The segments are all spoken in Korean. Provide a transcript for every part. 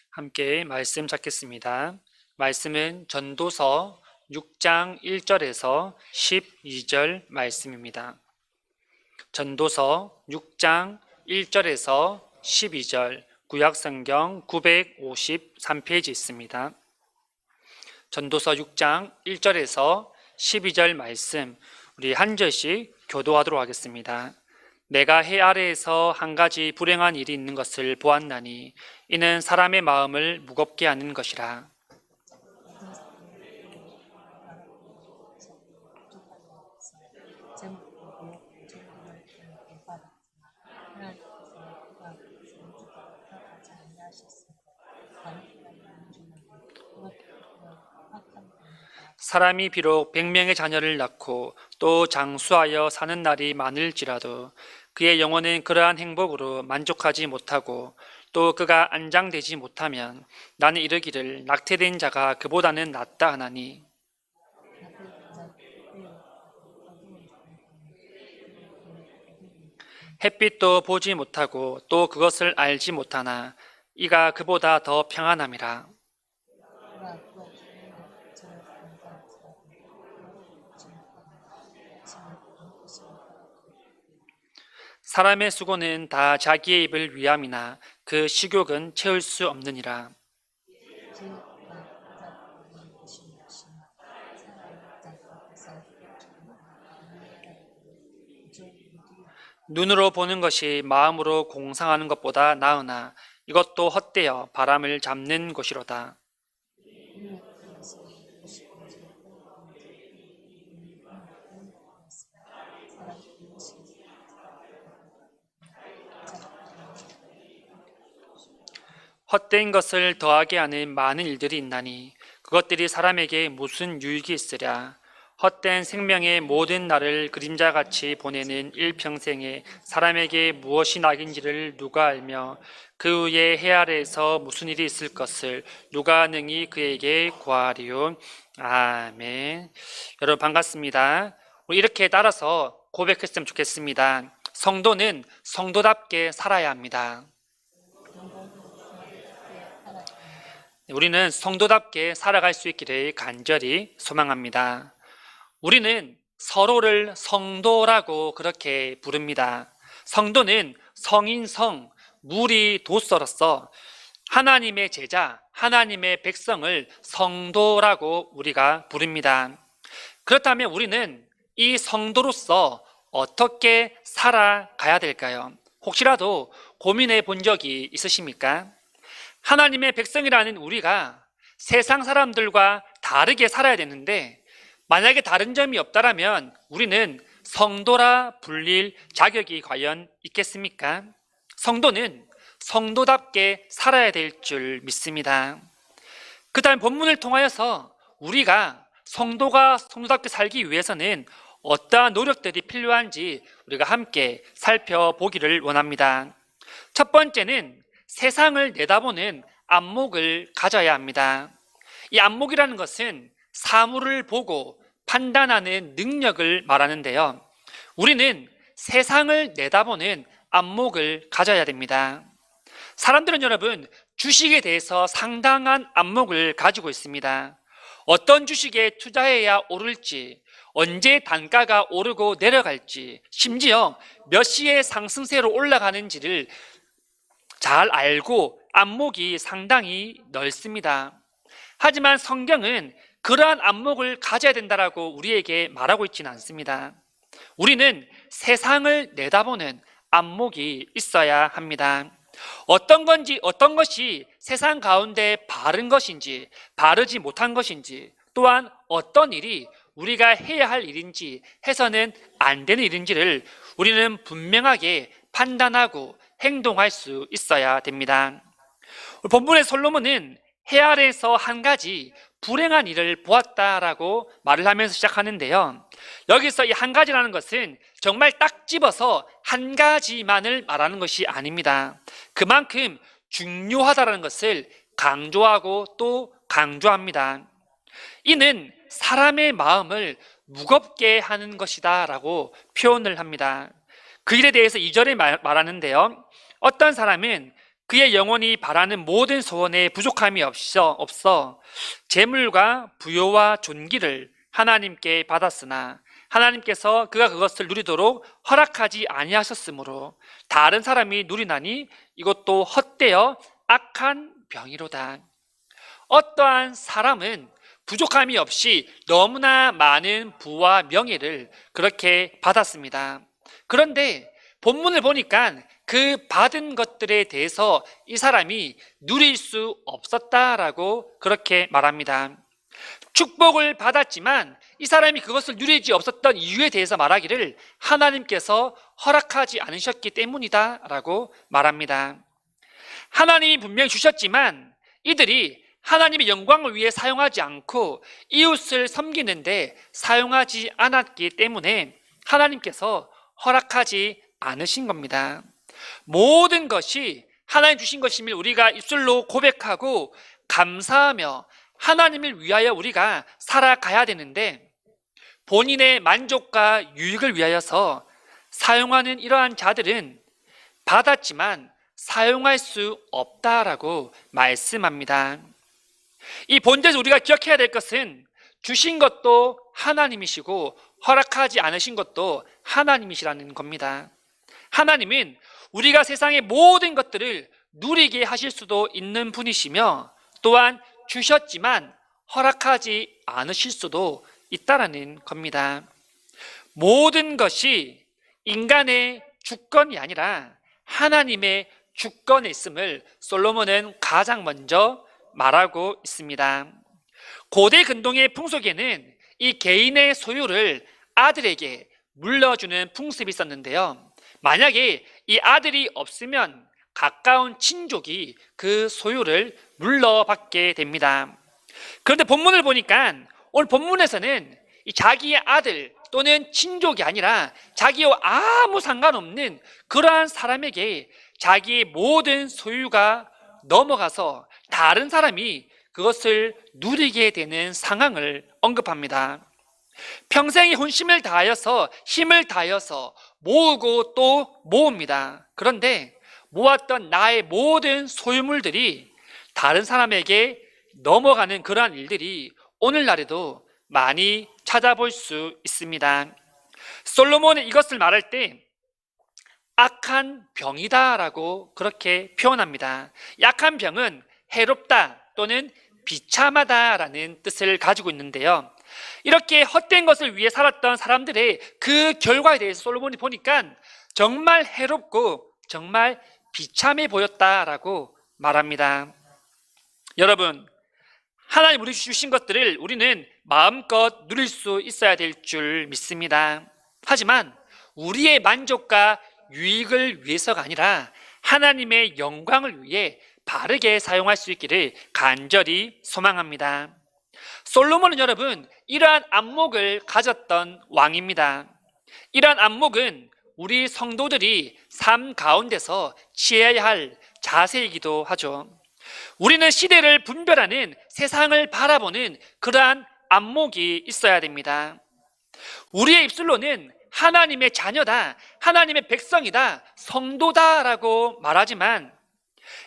함께 말씀 찾겠습니다. 말씀은 전도서 6장 1절에서 12절 말씀입니다. 전도서 6장 1절에서 12절 구약성경 953페이지 있습니다. 전도서 6장 1절에서 12절 말씀 우리 한 절씩 교도하도록 하겠습니다. 내가 해 아래에서 한 가지 불행한 일이 있는 것을 보았나니 이는 사람의 마음을 무겁게 하는 것이라. 사람이 비록 100명의 자녀를 낳고 또 장수하여 사는 날이 많을지라도 그의 영혼은 그러한 행복으로 만족하지 못하고 또 그가 안장되지 못하면 나는 이르기를 낙태된 자가 그보다는 낫다 하나니. 햇빛도 보지 못하고 또 그것을 알지 못하나 이가 그보다 더 평안함이라. 사람의 수고는 다 자기의 입을 위함이나 그 식욕은 채울 수 없느니라. 눈으로 보는 것이 마음으로 공상하는 것보다 나으나 이것도 헛되어 바람을 잡는 것이로다. 헛된 것을 더하게 하는 많은 일들이 있나니 그것들이 사람에게 무슨 유익이 있으랴. 헛된 생명의 모든 날을 그림자같이 보내는 일평생에 사람에게 무엇이 낙인지를 누가 알며 그 후에 해 아래에서 무슨 일이 있을 것을 누가 능히 그에게 구하리요. 아멘. 여러분 반갑습니다. 우리 이렇게 따라서 고백했으면 좋겠습니다. 성도는 성도답게 살아야 합니다. 우리는 성도답게 살아갈 수 있기를 간절히 소망합니다. 우리는 서로를 성도라고 그렇게 부릅니다. 성도는 성인성, 무리 도서로서 하나님의 제자, 하나님의 백성을 성도라고 우리가 부릅니다. 그렇다면 우리는 이 성도로서 어떻게 살아가야 될까요? 혹시라도 고민해 본 적이 있으십니까? 하나님의 백성이라는 우리가 세상 사람들과 다르게 살아야 되는데 만약에 다른 점이 없다면 우리는 성도라 불릴 자격이 과연 있겠습니까? 성도는 성도답게 살아야 될 줄 믿습니다. 그 다음 본문을 통하여서 우리가 성도가 성도답게 살기 위해서는 어떠한 노력들이 필요한지 우리가 함께 살펴보기를 원합니다. 첫 번째는 세상을 내다보는 안목을 가져야 합니다. 이 안목이라는 것은 사물을 보고 판단하는 능력을 말하는데요. 우리는 세상을 내다보는 안목을 가져야 됩니다. 사람들은 여러분 주식에 대해서 상당한 안목을 가지고 있습니다. 어떤 주식에 투자해야 오를지, 언제 단가가 오르고 내려갈지, 심지어 몇 시에 상승세로 올라가는지를 잘 알고 안목이 상당히 넓습니다. 하지만 성경은 그러한 안목을 가져야 된다라고 우리에게 말하고 있지는 않습니다. 우리는 세상을 내다보는 안목이 있어야 합니다. 어떤 것이 세상 가운데 바른 것인지, 바르지 못한 것인지, 또한 어떤 일이 우리가 해야 할 일인지, 해서는 안 되는 일인지를 우리는 분명하게 판단하고 행동할 수 있어야 됩니다. 본문의 솔로몬은 해 아래에서 한 가지 불행한 일을 보았다라고 말을 하면서 시작하는데요. 여기서 이 한 가지라는 것은 정말 딱 집어서 한 가지만을 말하는 것이 아닙니다. 그만큼 중요하다는 것을 강조하고 또 강조합니다. 이는 사람의 마음을 무겁게 하는 것이다 라고 표현을 합니다. 그 일에 대해서 2절에 말하는데요. 어떤 사람은 그의 영혼이 바라는 모든 소원에 부족함이 없어 재물과 부요와 존귀를 하나님께 받았으나 하나님께서 그가 그것을 누리도록 허락하지 아니하셨으므로 다른 사람이 누리나니 이것도 헛되어 악한 병이로다. 어떠한 사람은 부족함이 없이 너무나 많은 부와 명예를 그렇게 받았습니다. 그런데 본문을 보니까 그 받은 것들에 대해서 이 사람이 누릴 수 없었다라고 그렇게 말합니다. 축복을 받았지만 이 사람이 그것을 누리지 없었던 이유에 대해서 말하기를 하나님께서 허락하지 않으셨기 때문이다 라고 말합니다. 하나님이 분명히 주셨지만 이들이 하나님의 영광을 위해 사용하지 않고 이웃을 섬기는데 사용하지 않았기 때문에 하나님께서 허락하지 않으신 겁니다. 모든 것이 하나님 주신 것임을 우리가 입술로 고백하고 감사하며 하나님을 위하여 우리가 살아가야 되는데 본인의 만족과 유익을 위하여서 사용하는 이러한 자들은 받았지만 사용할 수 없다라고 말씀합니다. 이 본절에서 우리가 기억해야 될 것은 주신 것도 하나님이시고 허락하지 않으신 것도 하나님이시라는 겁니다. 하나님은 우리가 세상의 모든 것들을 누리게 하실 수도 있는 분이시며 또한 주셨지만 허락하지 않으실 수도 있다라는 겁니다. 모든 것이 인간의 주권이 아니라 하나님의 주권에 있음을 솔로몬은 가장 먼저 말하고 있습니다. 고대 근동의 풍속에는 이 개인의 소유를 아들에게 물려주는 풍습이 있었는데요. 만약에 이 아들이 없으면 가까운 친족이 그 소유를 물러받게 됩니다. 그런데 본문을 보니까 오늘 본문에서는 이 자기의 아들 또는 친족이 아니라 자기와 아무 상관없는 그러한 사람에게 자기의 모든 소유가 넘어가서 다른 사람이 그것을 누리게 되는 상황을 언급합니다. 평생의 혼심을 다하여서 힘을 다하여서 모으고 또 모읍니다. 그런데 모았던 나의 모든 소유물들이 다른 사람에게 넘어가는 그러한 일들이 오늘날에도 많이 찾아볼 수 있습니다. 솔로몬은 이것을 말할 때 악한 병이다라고 그렇게 표현합니다. 약한 병은 해롭다 또는 비참하다라는 뜻을 가지고 있는데요. 이렇게 헛된 것을 위해 살았던 사람들의 그 결과에 대해서 솔로몬이 보니까 정말 해롭고 정말 비참해 보였다라고 말합니다. 여러분, 하나님 우리 주신 것들을 우리는 마음껏 누릴 수 있어야 될 줄 믿습니다. 하지만 우리의 만족과 유익을 위해서가 아니라 하나님의 영광을 위해 바르게 사용할 수 있기를 간절히 소망합니다. 솔로몬은 여러분 이러한 안목을 가졌던 왕입니다. 이러한 안목은 우리 성도들이 삶 가운데서 취해야 할 자세이기도 하죠. 우리는 시대를 분별하는 세상을 바라보는 그러한 안목이 있어야 됩니다. 우리의 입술로는 하나님의 자녀다, 하나님의 백성이다, 성도다라고 말하지만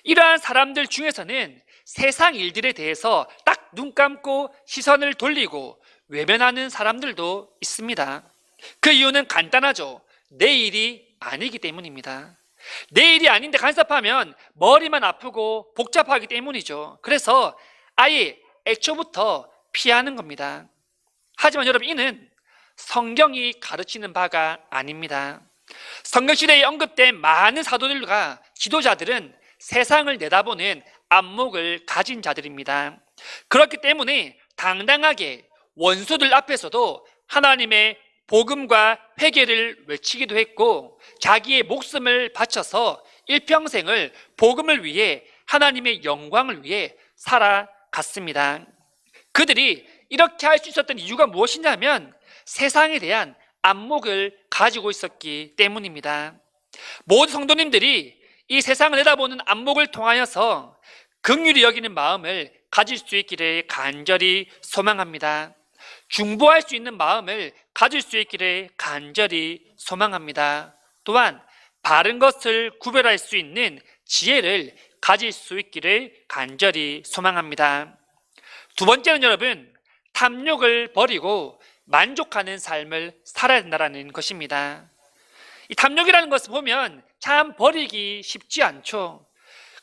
이러한 사람들 중에서는 세상 일들에 대해서 딱 눈 감고 시선을 돌리고 외면하는 사람들도 있습니다. 그 이유는 간단하죠. 내 일이 아니기 때문입니다. 내 일이 아닌데 간섭하면 머리만 아프고 복잡하기 때문이죠. 그래서 아예 애초부터 피하는 겁니다. 하지만 여러분 이는 성경이 가르치는 바가 아닙니다. 성경시대에 언급된 많은 사도들과 지도자들은 세상을 내다보는 안목을 가진 자들입니다. 그렇기 때문에 당당하게 원수들 앞에서도 하나님의 복음과 회개를 외치기도 했고 자기의 목숨을 바쳐서 일평생을 복음을 위해 하나님의 영광을 위해 살아갔습니다. 그들이 이렇게 할 수 있었던 이유가 무엇이냐면 세상에 대한 안목을 가지고 있었기 때문입니다. 모든 성도님들이 이 세상을 내다보는 안목을 통하여서 긍휼히 여기는 마음을 가질 수 있기를 간절히 소망합니다. 중보할 수 있는 마음을 가질 수 있기를 간절히 소망합니다. 또한 바른 것을 구별할 수 있는 지혜를 가질 수 있기를 간절히 소망합니다. 두 번째는 여러분, 탐욕을 버리고 만족하는 삶을 살아야 된다는 것입니다. 이 탐욕이라는 것을 보면 참 버리기 쉽지 않죠.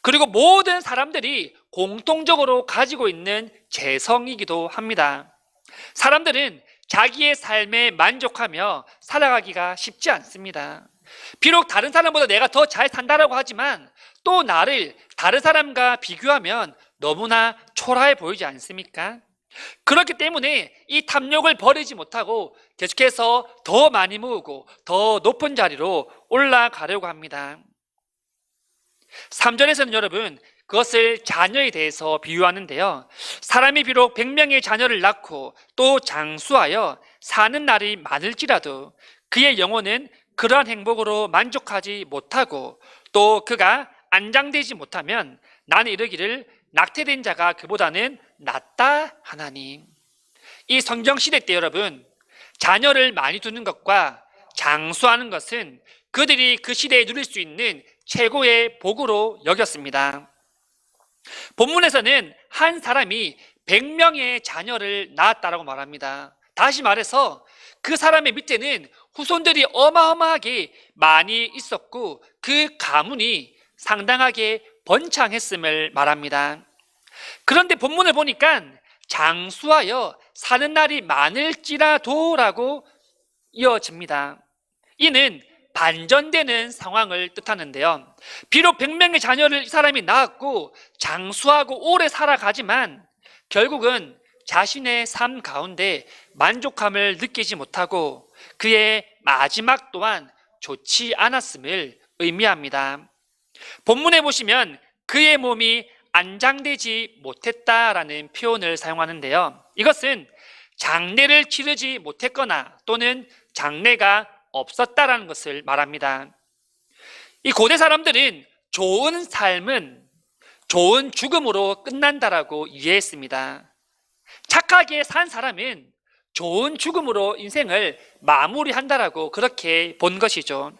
그리고 모든 사람들이 공통적으로 가지고 있는 재성이기도 합니다. 사람들은 자기의 삶에 만족하며 살아가기가 쉽지 않습니다. 비록 다른 사람보다 내가 더 잘 산다라고 하지만 또 나를 다른 사람과 비교하면 너무나 초라해 보이지 않습니까? 그렇기 때문에 이 탐욕을 버리지 못하고 계속해서 더 많이 모으고 더 높은 자리로 올라가려고 합니다. 3절에서는 여러분, 그것을 자녀에 대해서 비유하는데요. 사람이 비록 100명의 자녀를 낳고 또 장수하여 사는 날이 많을지라도 그의 영혼은 그러한 행복으로 만족하지 못하고 또 그가 안장되지 못하면 나는 이르기를 낙태된 자가 그보다는 낫다 하나니. 이 성경시대 때 여러분, 자녀를 많이 두는 것과 장수하는 것은 그들이 그 시대에 누릴 수 있는 최고의 복으로 여겼습니다. 본문에서는 한 사람이 100명의 자녀를 낳았다라고 말합니다. 다시 말해서 그 사람의 밑에는 후손들이 어마어마하게 많이 있었고 그 가문이 상당하게 번창했음을 말합니다. 그런데 본문을 보니까 장수하여 사는 날이 많을지라도라고 이어집니다. 이는 반전되는 상황을 뜻하는데요. 비록 100명의 자녀를 이 사람이 낳았고 장수하고 오래 살아가지만 결국은 자신의 삶 가운데 만족함을 느끼지 못하고 그의 마지막 또한 좋지 않았음을 의미합니다. 본문에 보시면 그의 몸이 안장되지 못했다라는 표현을 사용하는데요. 이것은 장례를 치르지 못했거나 또는 장례가 없었다라는 것을 말합니다. 이 고대 사람들은 좋은 삶은 좋은 죽음으로 끝난다라고 이해했습니다. 착하게 산 사람은 좋은 죽음으로 인생을 마무리한다라고 그렇게 본 것이죠.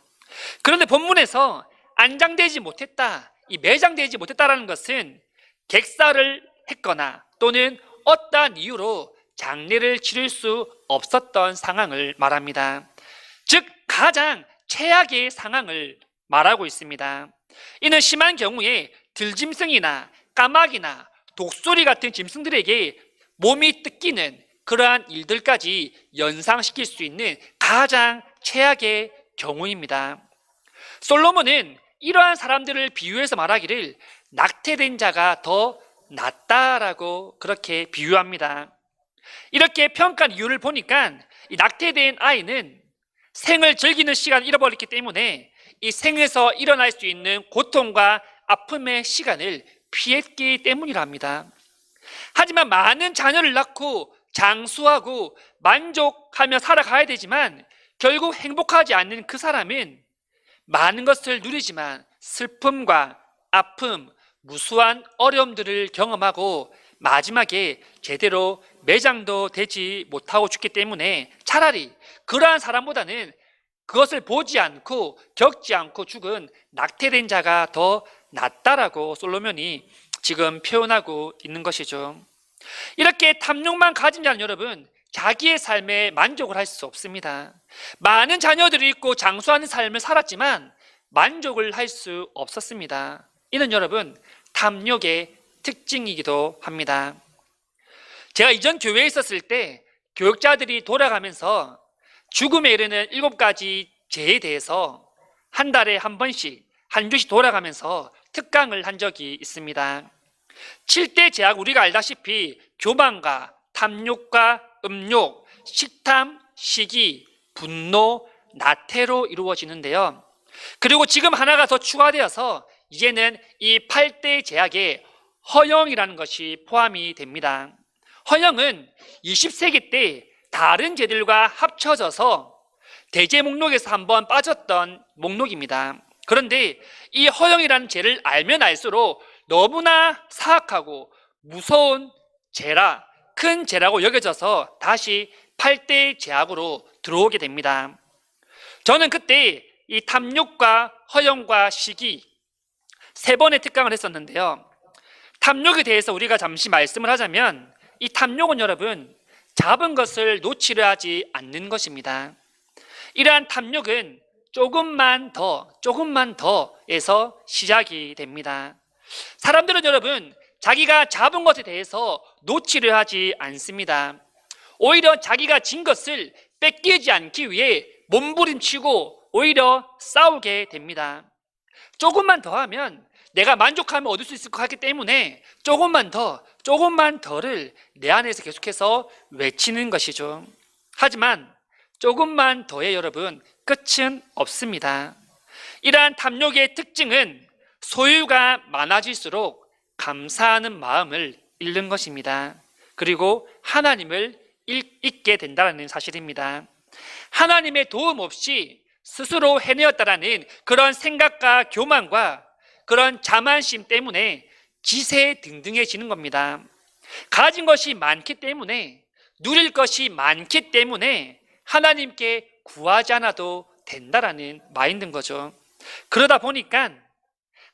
그런데 본문에서 안장되지 못했다, 이 매장되지 못했다라는 것은 객사를 했거나 또는 어떠한 이유로 장례를 치를 수 없었던 상황을 말합니다. 즉 가장 최악의 상황을 말하고 있습니다. 이는 심한 경우에 들짐승이나 까마귀나 독수리 같은 짐승들에게 몸이 뜯기는 그러한 일들까지 연상시킬 수 있는 가장 최악의 경우입니다. 솔로몬은 이러한 사람들을 비유해서 말하기를 낙태된 자가 더 낫다라고 그렇게 비유합니다. 이렇게 평가한 이유를 보니까 이 낙태된 아이는 생을 즐기는 시간을 잃어버렸기 때문에 이 생에서 일어날 수 있는 고통과 아픔의 시간을 피했기 때문이랍니다. 하지만 많은 자녀를 낳고 장수하고 만족하며 살아가야 되지만 결국 행복하지 않는 그 사람은 많은 것을 누리지만 슬픔과 아픔, 무수한 어려움들을 경험하고 마지막에 제대로 매장도 되지 못하고 죽기 때문에 차라리 그러한 사람보다는 그것을 보지 않고 겪지 않고 죽은 낙태된 자가 더 낫다라고 솔로몬이 지금 표현하고 있는 것이죠. 이렇게 탐욕만 가진 자는 여러분 자기의 삶에 만족을 할 수 없습니다. 많은 자녀들이 있고 장수하는 삶을 살았지만 만족을 할 수 없었습니다. 이는 여러분 탐욕의 특징이기도 합니다. 제가 이전 교회에 있었을 때 교육자들이 돌아가면서 죽음에 이르는 7가지 죄에 대해서 한 달에 한 번씩 한 주씩 돌아가면서 특강을 한 적이 있습니다. 7대 죄악, 우리가 알다시피 교만과 탐욕과 음욕, 식탐, 시기, 분노, 나태로 이루어지는데요. 그리고 지금 하나가 더 추가되어서 이제는 이 8대 죄악에 허영이라는 것이 포함이 됩니다. 허영은 20세기 때 다른 죄들과 합쳐져서 대죄 목록에서 한번 빠졌던 목록입니다. 그런데 이 허영이라는 죄를 알면 알수록 너무나 사악하고 무서운 죄라, 큰 죄라고 여겨져서 다시 8대 죄악으로 들어오게 됩니다. 저는 그때 이 탐욕과 허영과 시기, 3번의 특강을 했었는데요. 탐욕에 대해서 우리가 잠시 말씀을 하자면 이 탐욕은 여러분 잡은 것을 놓치려 하지 않는 것입니다. 이러한 탐욕은 조금만 더에서 시작이 됩니다. 사람들은 여러분 자기가 잡은 것에 대해서 놓치려 하지 않습니다. 오히려 자기가 진 것을 뺏기지 않기 위해 몸부림치고 오히려 싸우게 됩니다. 조금만 더 하면 내가 만족하면 얻을 수 있을 것 같기 때문에 조금만 더를 내 안에서 계속해서 외치는 것이죠. 하지만 조금만 더의 여러분 끝은 없습니다. 이러한 탐욕의 특징은 소유가 많아질수록 감사하는 마음을 잃는 것입니다. 그리고 하나님을 잊게 된다는 사실입니다. 하나님의 도움 없이 스스로 해내었다라는 그런 생각과 교만과 그런 자만심 때문에 지세등등해지는 겁니다. 가진 것이 많기 때문에, 누릴 것이 많기 때문에 하나님께 구하지 않아도 된다라는 마인드인 거죠. 그러다 보니까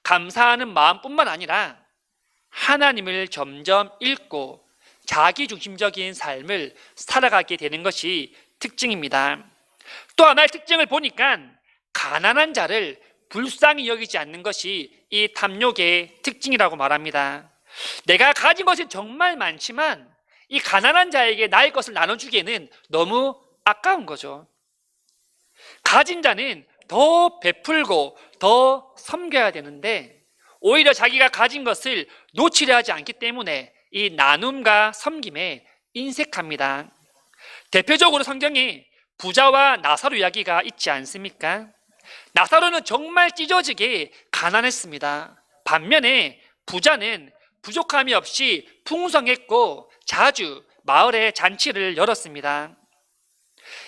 감사하는 마음뿐만 아니라 하나님을 점점 잃고 자기중심적인 삶을 살아가게 되는 것이 특징입니다. 또 하나의 특징을 보니까 가난한 자를 불쌍히 여기지 않는 것이 이 탐욕의 특징이라고 말합니다. 내가 가진 것이 정말 많지만 이 가난한 자에게 나의 것을 나눠주기에는 너무 아까운 거죠. 가진 자는 더 베풀고 더 섬겨야 되는데 오히려 자기가 가진 것을 놓치려 하지 않기 때문에 이 나눔과 섬김에 인색합니다. 대표적으로 성경에 부자와 나사로 이야기가 있지 않습니까? 나사로는 정말 찢어지게 가난했습니다. 반면에 부자는 부족함이 없이 풍성했고 자주 마을에 잔치를 열었습니다.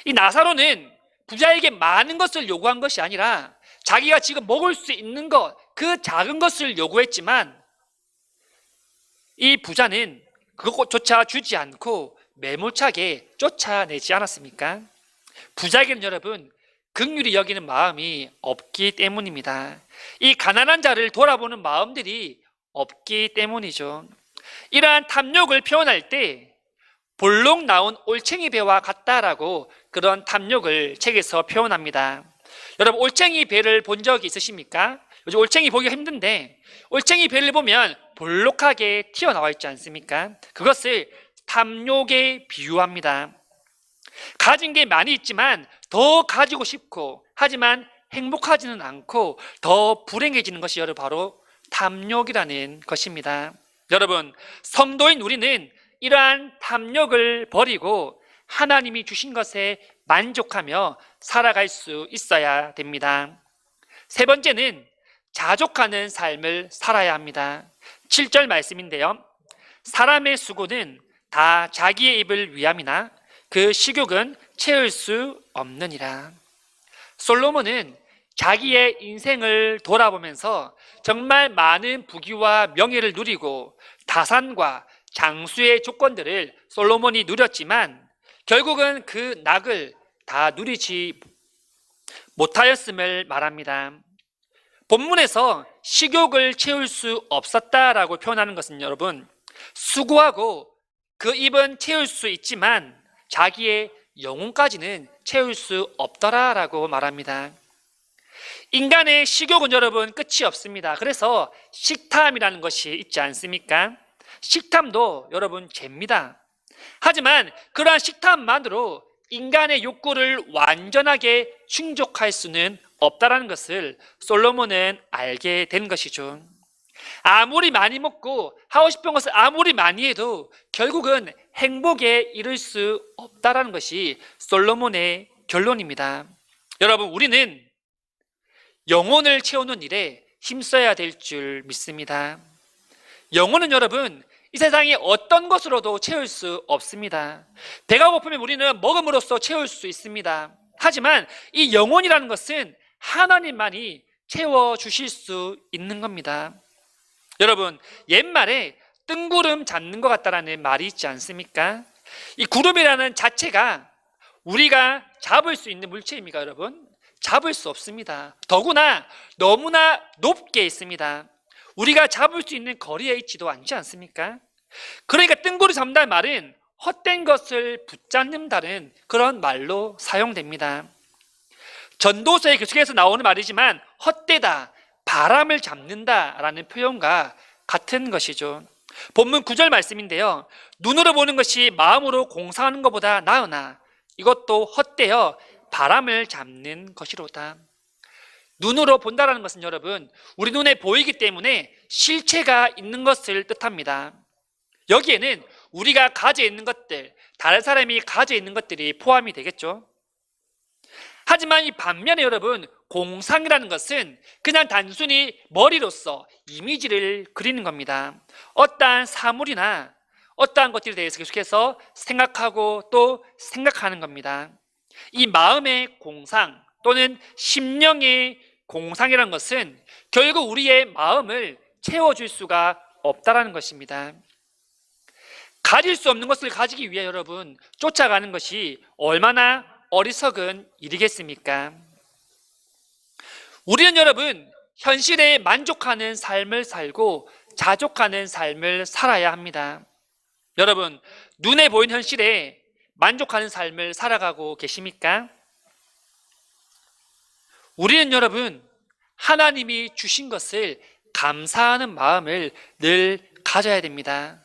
이 나사로는 부자에게 많은 것을 요구한 것이 아니라 자기가 지금 먹을 수 있는 것, 그 작은 것을 요구했지만 이 부자는 그것조차 주지 않고 매몰차게 쫓아내지 않았습니까? 부자에게는 여러분 긍휼히 여기는 마음이 없기 때문입니다. 이 가난한 자를 돌아보는 마음들이 없기 때문이죠. 이러한 탐욕을 표현할 때 볼록 나온 올챙이 배와 같다라고 그런 탐욕을 책에서 표현합니다. 여러분 올챙이 배를 본 적이 있으십니까? 요즘 올챙이 보기가 힘든데 올챙이 배를 보면 볼록하게 튀어나와 있지 않습니까? 그것을 탐욕에 비유합니다. 가진 게 많이 있지만 더 가지고 싶고 하지만 행복하지는 않고 더 불행해지는 것이 바로 탐욕이라는 것입니다. 여러분 성도인 우리는 이러한 탐욕을 버리고 하나님이 주신 것에 만족하며 살아갈 수 있어야 됩니다. 세 번째는 자족하는 삶을 살아야 합니다. 7절 말씀인데요. 사람의 수고는 다 자기의 입을 위함이나 그 식욕은 채울 수 없느니라. 솔로몬은 자기의 인생을 돌아보면서 정말 많은 부귀와 명예를 누리고 다산과 장수의 조건들을 솔로몬이 누렸지만 결국은 그 낙을 다 누리지 못하였음을 말합니다. 본문에서 식욕을 채울 수 없었다라고 표현하는 것은 여러분 수고하고 그 입은 채울 수 있지만 자기의 영혼까지는 채울 수 없더라라고 말합니다. 인간의 식욕은 여러분 끝이 없습니다. 그래서 식탐이라는 것이 있지 않습니까? 식탐도 여러분 죄입니다. 하지만 그러한 식탐만으로 인간의 욕구를 완전하게 충족할 수는 없다라는 것을 솔로몬은 알게 된 것이죠. 아무리 많이 먹고 하고 싶은 것을 아무리 많이 해도 결국은 행복에 이를 수 없다라는 것이 솔로몬의 결론입니다. 여러분 우리는 영혼을 채우는 일에 힘써야 될 줄 믿습니다. 영혼은 여러분 이 세상에 어떤 것으로도 채울 수 없습니다. 배가 고프면 우리는 먹음으로써 채울 수 있습니다. 하지만 이 영혼이라는 것은 하나님만이 채워주실 수 있는 겁니다. 여러분 옛말에 뜬구름 잡는 것 같다라는 말이 있지 않습니까? 이 구름이라는 자체가 우리가 잡을 수 있는 물체입니까 여러분? 잡을 수 없습니다. 더구나 너무나 높게 있습니다. 우리가 잡을 수 있는 거리에 있지도 않지 않습니까? 그러니까 뜬구리 잡는다는 말은 헛된 것을 붙잡는다는 그런 말로 사용됩니다. 전도서에 계속해서 나오는 말이지만 헛되다, 바람을 잡는다라는 표현과 같은 것이죠. 본문 9절 말씀인데요. 눈으로 보는 것이 마음으로 공상하는 것보다 나으나 이것도 헛되어 바람을 잡는 것이로다. 눈으로 본다라는 것은 여러분, 우리 눈에 보이기 때문에 실체가 있는 것을 뜻합니다. 여기에는 우리가 가져 있는 것들, 다른 사람이 가져 있는 것들이 포함이 되겠죠. 하지만 이 반면에 여러분, 공상이라는 것은 그냥 단순히 머리로서 이미지를 그리는 겁니다. 어떠한 사물이나 어떠한 것들에 대해서 계속해서 생각하고 또 생각하는 겁니다. 이 마음의 공상 또는 심령의 공상이라는 것은 결국 우리의 마음을 채워줄 수가 없다라는 것입니다. 가질 수 없는 것을 가지기 위해 여러분 쫓아가는 것이 얼마나 어리석은 일이겠습니까? 우리는 여러분 현실에 만족하는 삶을 살고 자족하는 삶을 살아야 합니다. 여러분, 눈에 보이는 현실에 만족하는 삶을 살아가고 계십니까? 우리는 여러분 하나님이 주신 것을 감사하는 마음을 늘 가져야 됩니다.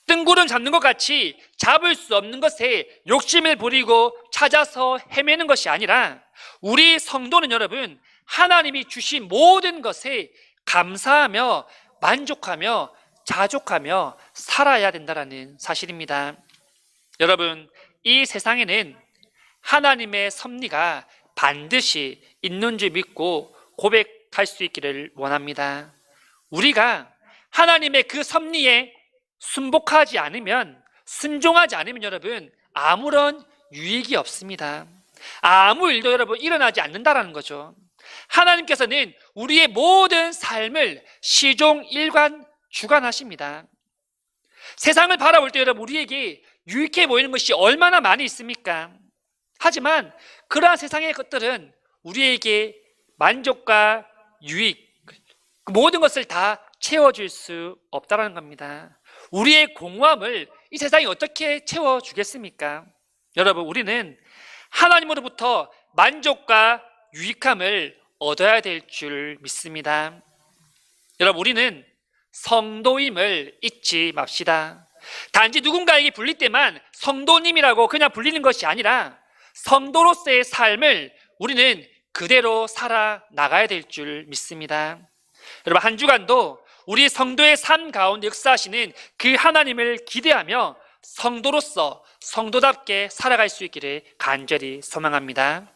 뜬구름 잡는 것 같이 잡을 수 없는 것에 욕심을 부리고 찾아서 헤매는 것이 아니라 우리 성도는 여러분 하나님이 주신 모든 것에 감사하며 만족하며 자족하며 살아야 된다는 사실입니다. 여러분, 이 세상에는 하나님의 섭리가 반드시 있는 줄 믿고 고백할 수 있기를 원합니다. 우리가 하나님의 그 섭리에 순복하지 않으면, 순종하지 않으면 여러분 아무런 유익이 없습니다. 아무 일도 여러분 일어나지 않는다라는 거죠. 하나님께서는 우리의 모든 삶을 시종일관 주관하십니다. 세상을 바라볼 때 여러분 우리에게 유익해 보이는 것이 얼마나 많이 있습니까? 하지만 그러한 세상의 것들은 우리에게 만족과 유익, 모든 것을 다 채워줄 수 없다는 겁니다. 우리의 공허함을 이 세상이 어떻게 채워주겠습니까? 여러분, 우리는 하나님으로부터 만족과 유익함을 얻어야 될 줄 믿습니다. 여러분, 우리는 성도임을 잊지 맙시다. 단지 누군가에게 불릴 때만 성도님이라고 그냥 불리는 것이 아니라 성도로서의 삶을 우리는 그대로 살아나가야 될 줄 믿습니다. 여러분, 한 주간도 우리 성도의 삶 가운데 역사하시는 그 하나님을 기대하며 성도로서 성도답게 살아갈 수 있기를 간절히 소망합니다.